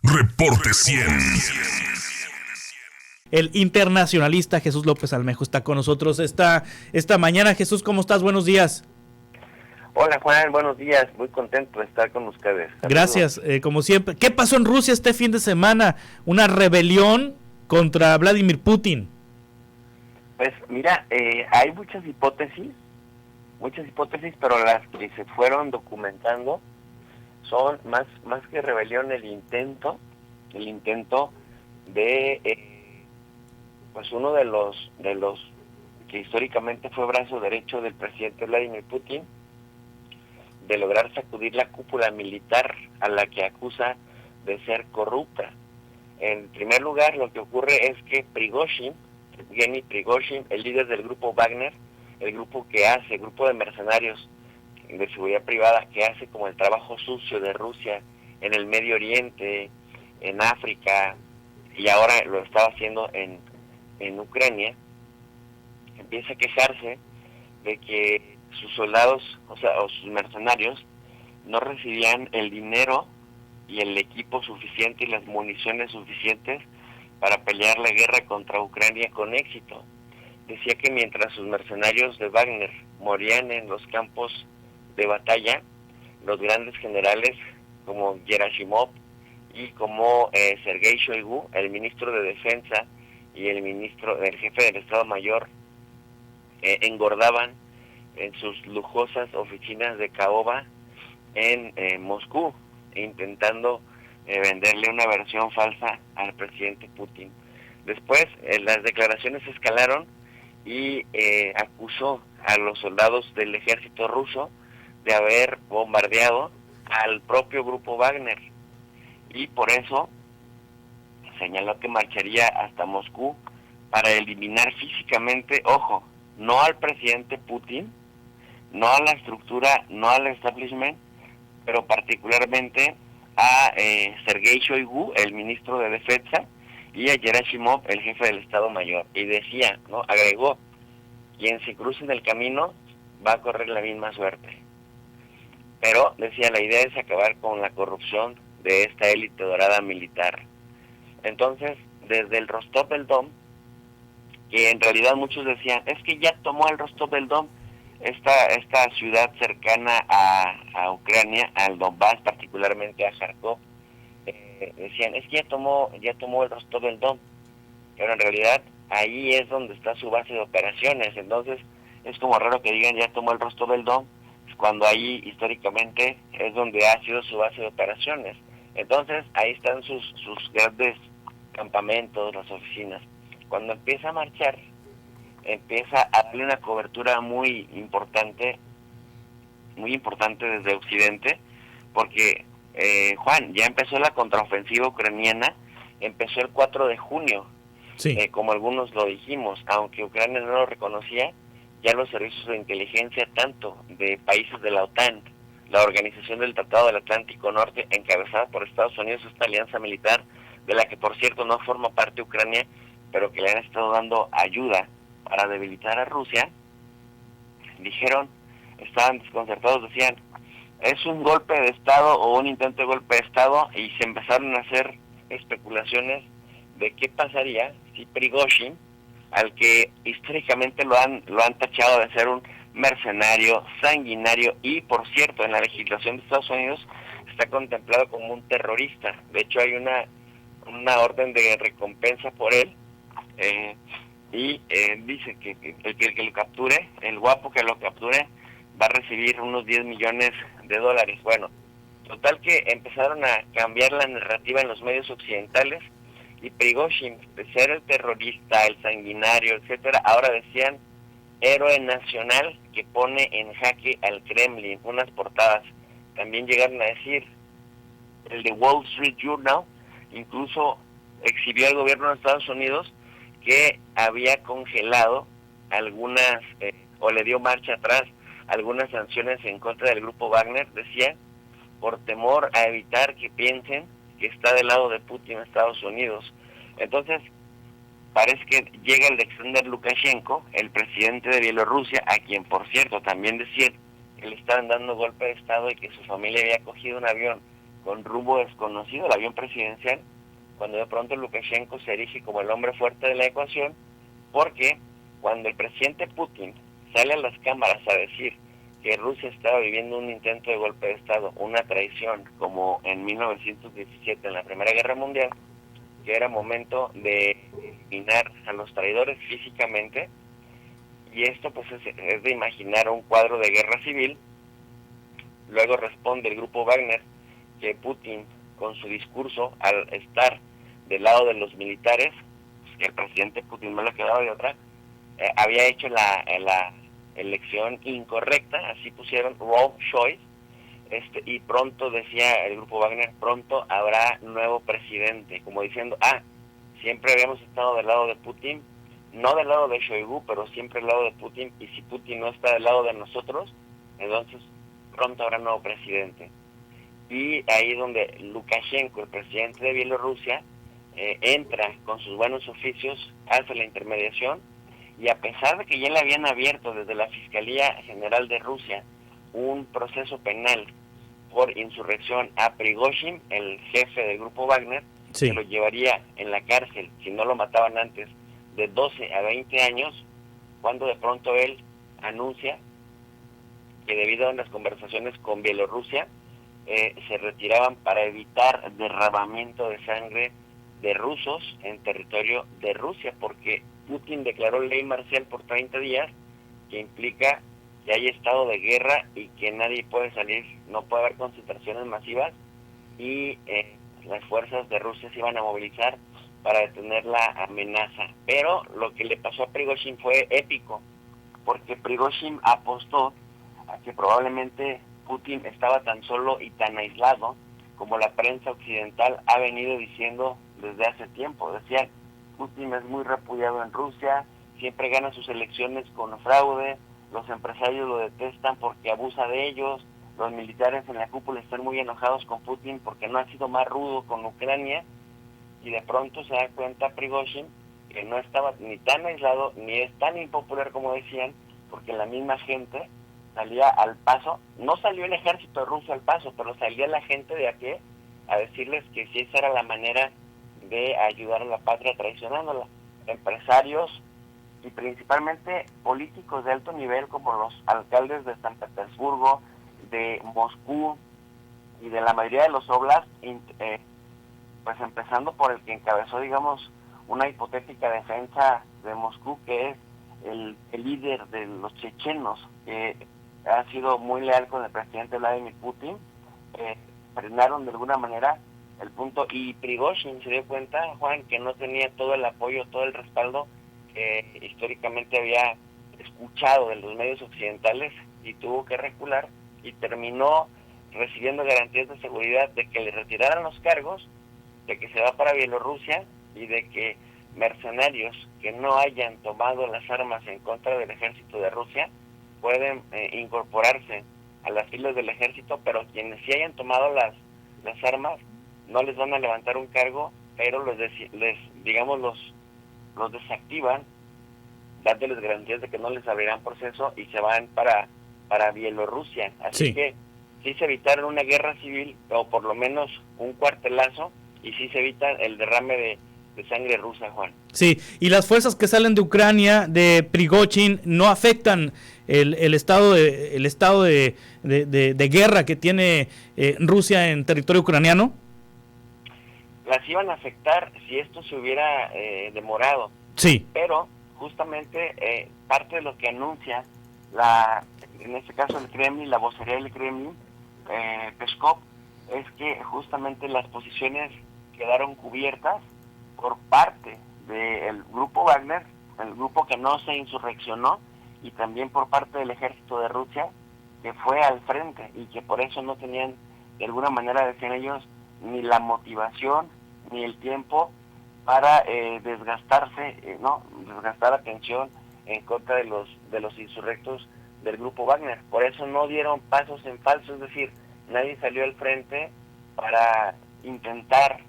Reporte 100. El internacionalista Jesús López Almejo está con nosotros esta mañana. Jesús, ¿cómo estás? Buenos días. Hola Juan, buenos días. Muy contento de estar con ustedes. Saludos. Gracias, como siempre. ¿Qué pasó en Rusia este fin de semana? Una rebelión contra Vladimir Putin. Pues mira, hay muchas hipótesis, pero las que se fueron documentando son más que rebelión el intento de pues uno de los que históricamente fue brazo derecho del presidente Vladimir Putin, de lograr sacudir la cúpula militar a la que acusa de ser corrupta. En primer lugar, lo que ocurre es que Yevgeny Prigozhin, el líder del grupo Wagner, el grupo de mercenarios de seguridad privada que hace como el trabajo sucio de Rusia en el Medio Oriente, en África, y ahora lo estaba haciendo en Ucrania, empieza a quejarse de que sus soldados, o sus mercenarios, no recibían el dinero y el equipo suficiente y las municiones suficientes para pelear la guerra contra Ucrania con éxito. Decía que mientras sus mercenarios de Wagner morían en los campos de batalla, los grandes generales como Gerasimov y como Sergei Shoigu, el ministro de Defensa y el jefe del Estado Mayor, engordaban en sus lujosas oficinas de caoba en Moscú, intentando venderle una versión falsa al presidente Putin. Después las declaraciones escalaron y acusó a los soldados del ejército ruso de haber bombardeado al propio grupo Wagner, y por eso señaló que marcharía hasta Moscú para eliminar físicamente, ojo, no al presidente Putin, no a la estructura, no al establishment, pero particularmente a Sergei Shoigu, el ministro de Defensa, y a Gerasimov, el jefe del Estado Mayor. Y decía, agregó, quien se cruce en el camino va a correr la misma suerte. Pero, decía, la idea es acabar con la corrupción de esta élite dorada militar. Entonces, desde el Rostov del Don, que en realidad muchos decían, es que ya tomó el Rostov del Don, esta ciudad cercana a Ucrania, al Donbass, particularmente a Kharkov, decían, es que ya tomó el Rostov del Don, pero en realidad ahí es donde está su base de operaciones. Entonces es como raro que digan ya tomó el Rostov del Don, cuando ahí históricamente es donde ha sido su base de operaciones. Entonces ahí están sus grandes campamentos, las oficinas. Cuando empieza a marchar, empieza a darle una cobertura muy importante desde Occidente, porque Juan, ya empezó la contraofensiva ucraniana, empezó el 4 de junio, sí. Como algunos lo dijimos, aunque Ucrania no lo reconocía, ya los servicios de inteligencia, tanto de países de la OTAN, la Organización del Tratado del Atlántico Norte, encabezada por Estados Unidos, esta alianza militar, de la que por cierto no forma parte Ucrania, pero que le han estado dando ayuda para debilitar a Rusia, estaban desconcertados, decían, es un golpe de Estado o un intento de golpe de Estado, y se empezaron a hacer especulaciones de qué pasaría si Prigozhin, al que históricamente lo han tachado de ser un mercenario, sanguinario, y por cierto en la legislación de Estados Unidos está contemplado como un terrorista. De hecho hay una orden de recompensa por él, y dice que el que lo capture, el guapo que lo capture, va a recibir unos 10 millones de dólares. Bueno, total que empezaron a cambiar la narrativa en los medios occidentales, y Prigozhin, de ser el terrorista, el sanguinario, etcétera, ahora decían héroe nacional que pone en jaque al Kremlin. Unas portadas también llegaron a decir, el de Wall Street Journal incluso exhibió al gobierno de Estados Unidos que había congelado algunas, o le dio marcha atrás, algunas sanciones en contra del grupo Wagner, decía, por temor a evitar que piensen que está del lado de Putin Estados Unidos. Entonces, parece que llega Alexander Lukashenko, el presidente de Bielorrusia, a quien, por cierto, también decían que le estaban dando golpe de Estado y que su familia había cogido un avión con rumbo desconocido, el avión presidencial, cuando de pronto Lukashenko se erige como el hombre fuerte de la ecuación, porque cuando el presidente Putin sale a las cámaras a decir que Rusia estaba viviendo un intento de golpe de Estado, una traición, como en 1917 en la Primera Guerra Mundial, que era momento de eliminar a los traidores físicamente, y esto pues es de imaginar un cuadro de guerra civil. Luego responde el grupo Wagner que Putin, con su discurso, al estar del lado de los militares, pues, que el presidente Putin no le quedaba de otra, había hecho la elección incorrecta, así pusieron wrong choice, y pronto, decía el grupo Wagner, pronto habrá nuevo presidente, como diciendo, siempre habíamos estado del lado de Putin, no del lado de Shoigu, pero siempre del lado de Putin, y si Putin no está del lado de nosotros, entonces pronto habrá nuevo presidente. Y ahí donde Lukashenko, el presidente de Bielorrusia, entra con sus buenos oficios, hace la intermediación, y a pesar de que ya le habían abierto desde la Fiscalía General de Rusia un proceso penal por insurrección a Prigozhin, el jefe del grupo Wagner, sí, que lo llevaría en la cárcel, si no lo mataban antes, de 12 a 20 años, cuando de pronto él anuncia que debido a unas conversaciones con Bielorrusia, se retiraban para evitar derramamiento de sangre de rusos en territorio de Rusia, porque Putin declaró ley marcial por 30 días, que implica que hay estado de guerra y que nadie puede salir, no puede haber concentraciones masivas, y las fuerzas de Rusia se iban a movilizar para detener la amenaza. Pero lo que le pasó a Prigozhin fue épico, porque Prigozhin apostó a que probablemente Putin estaba tan solo y tan aislado como la prensa occidental ha venido diciendo desde hace tiempo. Decían, Putin es muy repudiado en Rusia, siempre gana sus elecciones con fraude, los empresarios lo detestan porque abusa de ellos, los militares en la cúpula están muy enojados con Putin porque no ha sido más rudo con Ucrania, y de pronto se da cuenta Prigozhin que no estaba ni tan aislado ni es tan impopular como decían, porque la misma gente salía al paso, no salió el ejército ruso al paso, pero salía la gente de a pie a decirles que si esa era la manera de ayudar a la patria traicionándola. Empresarios y principalmente políticos de alto nivel como los alcaldes de San Petersburgo, de Moscú y de la mayoría de los oblasts, pues empezando por el que encabezó, digamos, una hipotética defensa de Moscú, que es el líder de los chechenos, que ha sido muy leal con el presidente Vladimir Putin, frenaron de alguna manera el punto, y Prigozhin se dio cuenta, Juan, que no tenía todo el apoyo, todo el respaldo que históricamente había escuchado de los medios occidentales, y tuvo que recular, y terminó recibiendo garantías de seguridad de que le retiraran los cargos, de que se va para Bielorrusia, y de que mercenarios que no hayan tomado las armas en contra del ejército de Rusia pueden incorporarse a las filas del ejército, pero quienes sí hayan tomado las armas no les van a levantar un cargo, pero digamos los desactivan, dándoles garantías de que no les abrirán proceso y se van para Bielorrusia. Así que sí se evitaron una guerra civil, o por lo menos un cuartelazo, y sí se evita el derrame de sangre rusa, Juan. Sí, y las fuerzas que salen de Ucrania, de Prigozhin, no afectan el estado de guerra que tiene Rusia en territorio ucraniano. Las iban a afectar si esto se hubiera demorado. Sí. Pero justamente parte de lo que anuncia en este caso el Kremlin, la vocería del Kremlin, Peskov, es que justamente las posiciones quedaron cubiertas por parte del grupo Wagner, el grupo que no se insurreccionó, y también por parte del ejército de Rusia, que fue al frente, y que por eso no tenían, de alguna manera, decían ellos, ni la motivación ni el tiempo para desgastarse, desgastar atención en contra de los insurrectos del grupo Wagner. Por eso no dieron pasos en falso, es decir, nadie salió al frente para intentar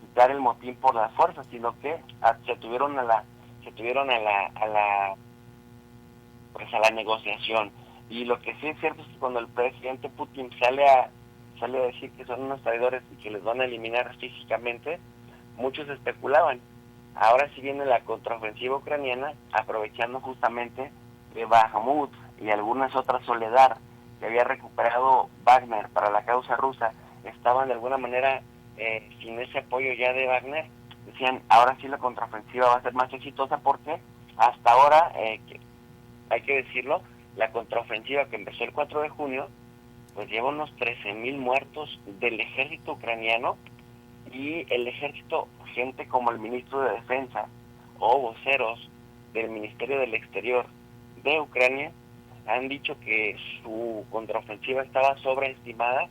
quitar el motín por la fuerza, sino que se tuvieron a la negociación. Y lo que sí es cierto es que cuando el presidente Putin sale sale a decir que son unos traidores y que les van a eliminar físicamente, muchos especulaban. Ahora sí viene la contraofensiva ucraniana, aprovechando justamente de Bakhmut y algunas otras Soledar que había recuperado Wagner para la causa rusa, estaban de alguna manera sin ese apoyo ya de Wagner. Decían, ahora sí la contraofensiva va a ser más exitosa porque hasta ahora, hay que decirlo, la contraofensiva que empezó el 4 de junio, pues lleva unos 13,000 muertos del ejército ucraniano, y el ejército, gente como el ministro de Defensa o voceros del Ministerio del Exterior de Ucrania han dicho que su contraofensiva estaba sobreestimada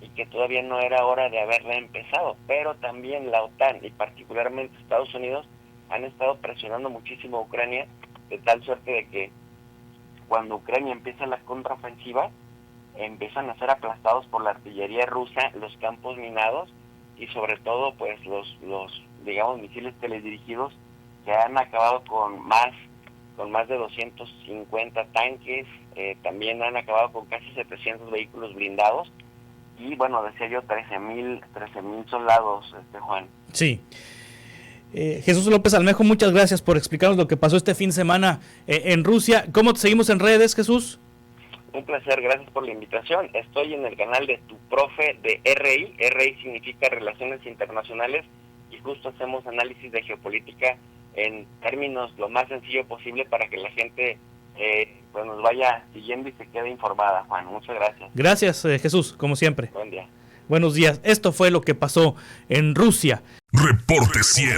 y que todavía no era hora de haberla empezado, pero también la OTAN y particularmente Estados Unidos han estado presionando muchísimo a Ucrania, de tal suerte de que cuando Ucrania empieza la contraofensiva, empiezan a ser aplastados por la artillería rusa los campos minados y sobre todo pues los digamos misiles teledirigidos que han acabado con más de 250 tanques, también han acabado con casi 700 vehículos blindados y bueno, decía yo 13,000 soldados, Juan. Sí. Jesús López Almejo, muchas gracias por explicarnos lo que pasó este fin de semana en Rusia. ¿Cómo te seguimos en redes, Jesús? Un placer, gracias por la invitación. Estoy en el canal de Tu Profe de RI. RI significa Relaciones Internacionales y justo hacemos análisis de geopolítica en términos lo más sencillo posible para que la gente pues nos vaya siguiendo y se quede informada. Juan, muchas gracias. Gracias, Jesús, como siempre. Buen día. Buenos días. Esto fue lo que pasó en Rusia. Reporte 100.